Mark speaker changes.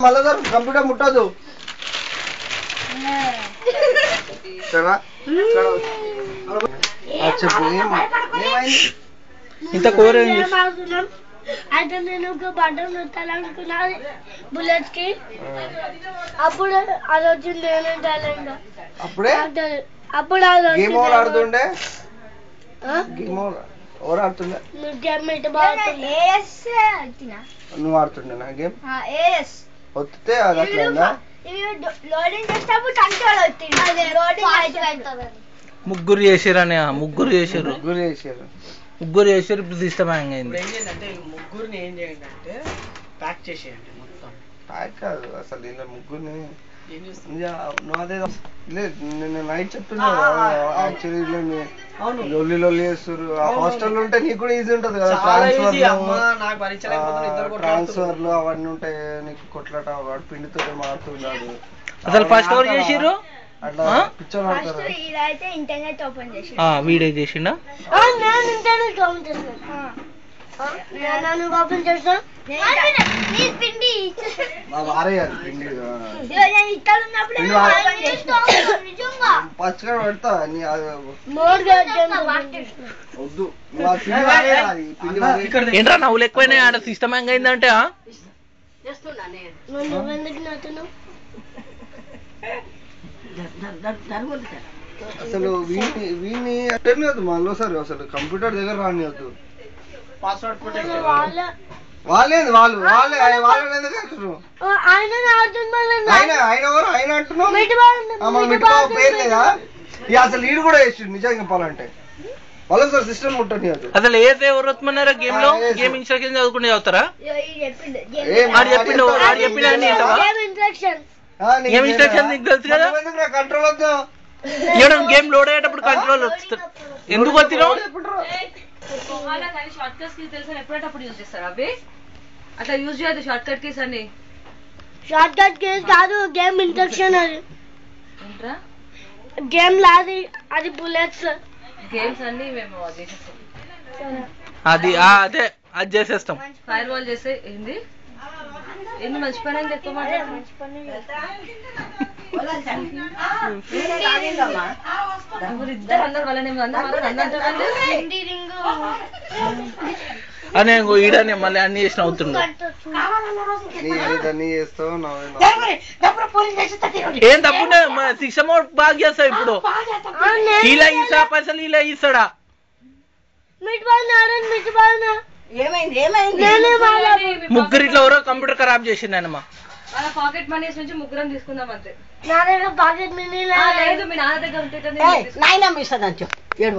Speaker 1: మళ్ళా కంప్యూటర్ ముట్టదు చెప్పు
Speaker 2: ఇంత కూర
Speaker 3: అయితే నేను ఒక బటన్ నొక్కాలనుకున్నాను బుల్లెట్స్ కి అప్పుడు అది వచ్చింది నేను
Speaker 1: అప్పుడే
Speaker 3: అప్పుడు
Speaker 1: గేమ్ ఓవర్ ఆడుతుండే ఓవర్ ఆడుతుండే నువ్వు ఆడుతుండే నా గేమ్ వస్తే అది అట్లా
Speaker 3: లోడింగ్ చేసేటప్పుడు కంట్రోల్ వచ్చింది
Speaker 2: ముగ్గురు చేసారని ముగ్గురు చేసారు ఇప్పుడు సిస్టమ్ హ్యాంగ్ అయింది.
Speaker 4: ముగ్గురిని ఏం చేయండి అంటే ప్యాక్ చేసేయండి మొత్తం.
Speaker 1: ప్యాక్ కాదు అసలు ఇలా ముగ్గురిని నువ్వు అదే లేదు నేను నైట్ చెప్తున్నా యాక్చువల్లీ లొల్లి చేస్తారు. హాస్టల్ ఉంటే నీకు కూడా ఈజీ ఉంటది కదా, ట్రాన్స్ఫర్లు అవన్నీ ఉంటాయి, నీకు కొట్లాట వాడు పిండితో మారుతున్నాడు.
Speaker 2: అసలు ఫస్ట్ ఎవరు చేసిర్రు
Speaker 1: అట్లా పిక్చర్ ఆడతారు.
Speaker 3: ఇంటర్నెట్ ఓపెన్ చేసి
Speaker 2: వీడియో చేసిండా
Speaker 3: ఇంటర్నెట్ ఓపెన్ చేస్తాను
Speaker 1: పచ్చగా పెడతా వద్దు
Speaker 2: ఏంట్రా నవ్వులు ఎక్కువైనా ఆడ సిస్టమ్ హ్యాంగ్ అయిందంటే
Speaker 1: అసలు వీని అటెండ్ కాదు మనలో సార్ అసలు కంప్యూటర్ దగ్గర రానివద్దు.
Speaker 4: పాస్వర్డ్
Speaker 1: వాళ్ళేది వాళ్ళే ఎందుకు అంటున్నారు? ఆయన అంటున్నావు పేరు లేదా అసలు లీడ్ కూడా వేసిండు నిజంగా చెప్పాలంటే. వాళ్ళ సార్ సిస్టమ్ ముట్టని
Speaker 2: అసలు ఏది ఎవరు వస్తున్నారా గేమ్ లో గేమ్ ఇన్స్ట్రక్షన్ చదువుకుంటే చదువుతారా? గేమ్ ఇన్స్ట్రక్షన్ నీకు తెలుసు కదా,
Speaker 1: కంట్రోల్ వద్దా
Speaker 2: గేమ్ లోడ్ అయ్యేటప్పుడు కంట్రోల్ వస్తుంది. ఎందుకు వచ్చినావు
Speaker 5: షార్ట్ కట్ కీస్ తెలుసా? ఎప్పుడప్పుడు యూజ్ చేస్తారు అవి అట్లా యూజ్ చేయదు. షార్ట్ కట్ కీస్ అన్ని
Speaker 3: షార్ట్ కట్ కీస్ కాదు, గేమ్ ఇన్స్ట్రక్షన్. అది
Speaker 5: ఏంట్రా
Speaker 3: గేమ్ లాది, అది బుల్లెట్స్
Speaker 5: గేమ్స్ అన్ని మేము
Speaker 2: అది అదే అది చేసేస్తాం.
Speaker 5: ఫైర్ వాల్ చేస్తే ఏంది ఏంది మంచి పని అని ఎక్కువ
Speaker 2: అనే ఈడనే మళ్ళీ అన్ని చేసిన అవుతుండే. ఏం తప్పు శిక్ష బాగా చేస్తావు ఇప్పుడు. ఇలా ఇస్తా పైసలు ఇలా ఇస్తాడా? ముగ్గురు ఇట్లా ఎవరో కంప్యూటర్ ఖరాబ్ చేసిండమ్మా.
Speaker 5: పాకెట్ మనీస్ నుంచి ముగ్గురం తీసుకుందాం అంతే.
Speaker 3: పాకెట్ మనీ
Speaker 5: లేదు మీ నాన్న దగ్గర ఉంటే